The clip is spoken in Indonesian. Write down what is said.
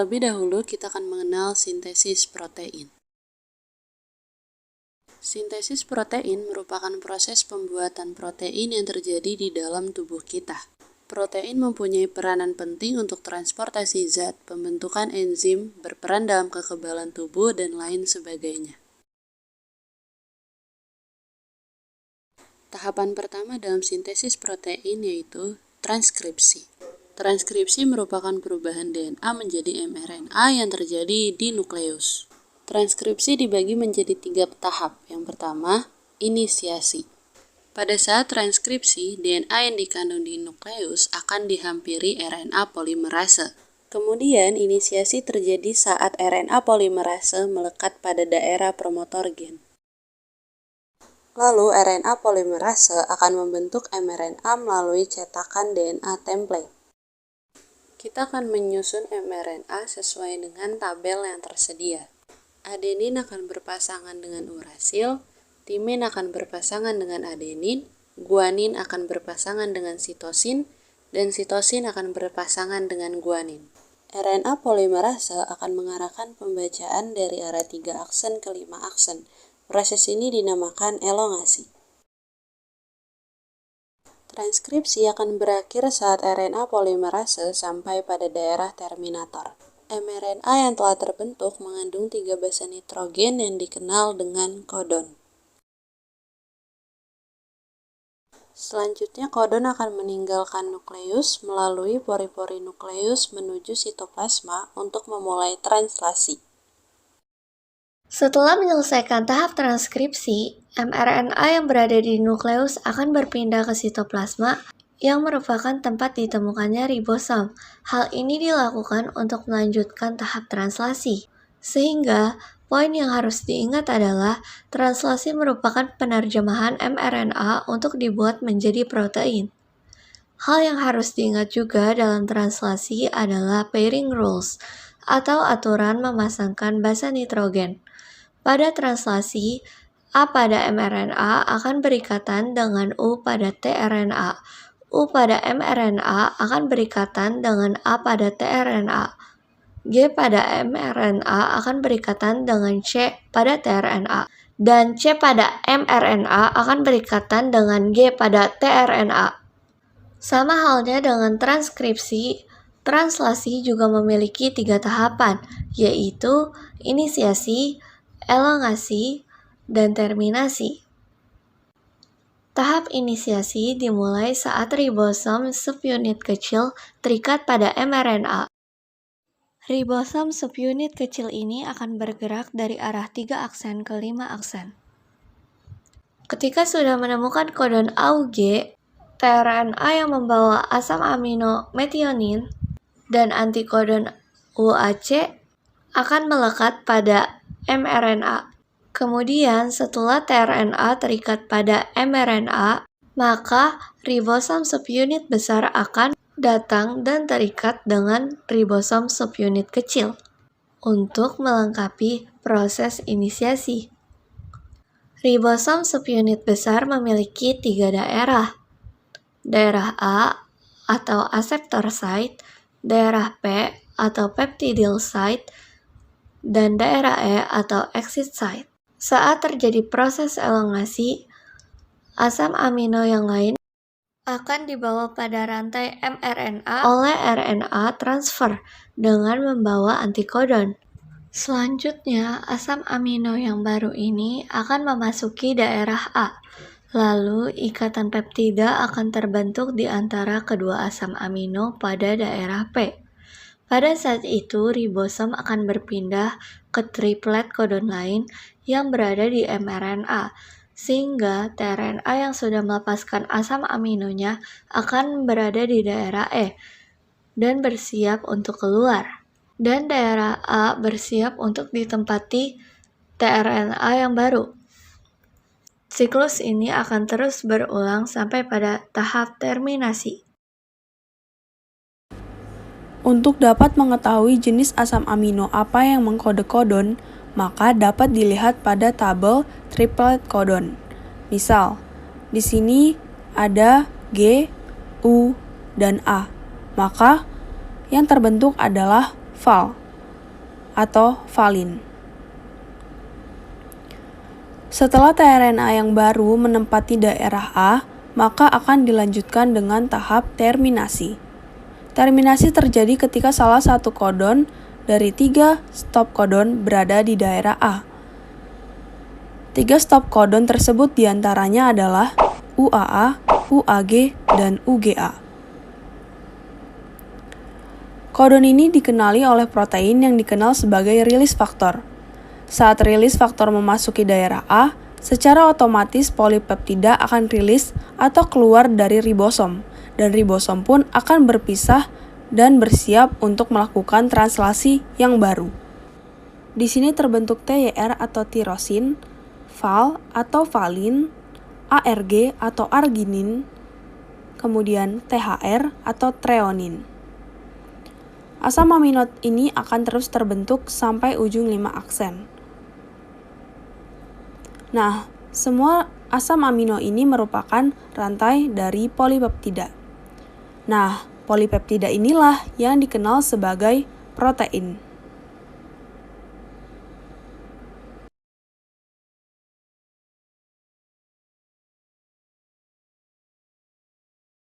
Terlebih dahulu kita akan mengenal sintesis protein. Sintesis protein merupakan proses pembuatan protein yang terjadi di dalam tubuh kita. Protein mempunyai peranan penting untuk transportasi zat, pembentukan enzim, berperan dalam kekebalan tubuh, dan lain sebagainya. Tahapan pertama dalam sintesis protein yaitu transkripsi. Transkripsi merupakan perubahan DNA menjadi mRNA yang terjadi di nukleus. Transkripsi dibagi menjadi 3 tahap. Yang pertama, inisiasi. Pada saat transkripsi, DNA yang dikandung di nukleus akan dihampiri RNA polimerase. Kemudian, inisiasi terjadi saat RNA polimerase melekat pada daerah promotor gen. Lalu, RNA polimerase akan membentuk mRNA melalui cetakan DNA template. Kita akan menyusun mRNA sesuai dengan tabel yang tersedia. Adenin akan berpasangan dengan urasil, timin akan berpasangan dengan adenin, guanin akan berpasangan dengan sitosin, dan sitosin akan berpasangan dengan guanin. RNA polimerase akan mengarahkan pembacaan dari arah 3 aksen ke 5 aksen. Proses ini dinamakan elongasi. Transkripsi akan berakhir saat RNA polimerase sampai pada daerah terminator. mRNA yang telah terbentuk mengandung 3 basa nitrogen yang dikenal dengan kodon. Selanjutnya, kodon akan meninggalkan nukleus melalui pori-pori nukleus menuju sitoplasma untuk memulai translasi. Setelah menyelesaikan tahap transkripsi, mRNA yang berada di nukleus akan berpindah ke sitoplasma yang merupakan tempat ditemukannya ribosom. Hal ini dilakukan untuk melanjutkan tahap translasi. Sehingga, poin yang harus diingat adalah translasi merupakan penerjemahan mRNA untuk dibuat menjadi protein. Hal yang harus diingat juga dalam translasi adalah pairing rules, atau aturan memasangkan basa nitrogen. Pada translasi, A pada mRNA akan berikatan dengan U pada tRNA. U pada mRNA akan berikatan dengan A pada tRNA. G pada mRNA akan berikatan dengan C pada tRNA. Dan C pada mRNA akan berikatan dengan G pada tRNA. Sama halnya dengan transkripsi, translasi juga memiliki 3 tahapan, yaitu inisiasi, elongasi, dan terminasi. Tahap inisiasi dimulai saat ribosom subunit kecil terikat pada mRNA. Ribosom subunit kecil ini akan bergerak dari arah 3 aksen ke 5 aksen. Ketika sudah menemukan kodon AUG, tRNA yang membawa asam amino metionin dan antikodon UAC akan melekat pada mRNA. Kemudian, setelah tRNA terikat pada mRNA, maka ribosom subunit besar akan datang dan terikat dengan ribosom subunit kecil untuk melengkapi proses inisiasi. Ribosom subunit besar memiliki 3 daerah. Daerah A atau aseptor site, daerah P atau peptidyl site, dan daerah E atau exit site. Saat terjadi proses elongasi, asam amino yang lain akan dibawa pada rantai mRNA oleh RNA transfer dengan membawa antikodon. Selanjutnya, asam amino yang baru ini akan memasuki daerah A. Lalu, ikatan peptida akan terbentuk di antara kedua asam amino pada daerah P. Pada saat itu, ribosom akan berpindah ke triplet kodon lain yang berada di mRNA, sehingga tRNA yang sudah melepaskan asam aminonya akan berada di daerah E dan bersiap untuk keluar. Dan daerah A bersiap untuk ditempati tRNA yang baru. Siklus ini akan terus berulang sampai pada tahap terminasi. Untuk dapat mengetahui jenis asam amino apa yang mengkode kodon, maka dapat dilihat pada tabel triplet kodon. Misal, di sini ada G, U, dan A. Maka, yang terbentuk adalah VAL. atau valin. Setelah tRNA yang baru menempati daerah A, maka akan dilanjutkan dengan tahap terminasi. Terminasi terjadi ketika salah satu codon dari 3 stop codon berada di daerah A. 3 stop codon tersebut diantaranya adalah UAA, UAG, dan UGA. Codon ini dikenali oleh protein yang dikenal sebagai release factor. Saat release faktor memasuki daerah A, secara otomatis polipeptida akan rilis atau keluar dari ribosom, dan ribosom pun akan berpisah dan bersiap untuk melakukan translasi yang baru. Di sini terbentuk TYR atau tirosin, val atau valin, ARG atau arginin, kemudian THR atau treonin. Asam amino ini akan terus terbentuk sampai ujung 5 aksen. Nah, semua asam amino ini merupakan rantai dari polipeptida. Nah, polipeptida inilah yang dikenal sebagai protein.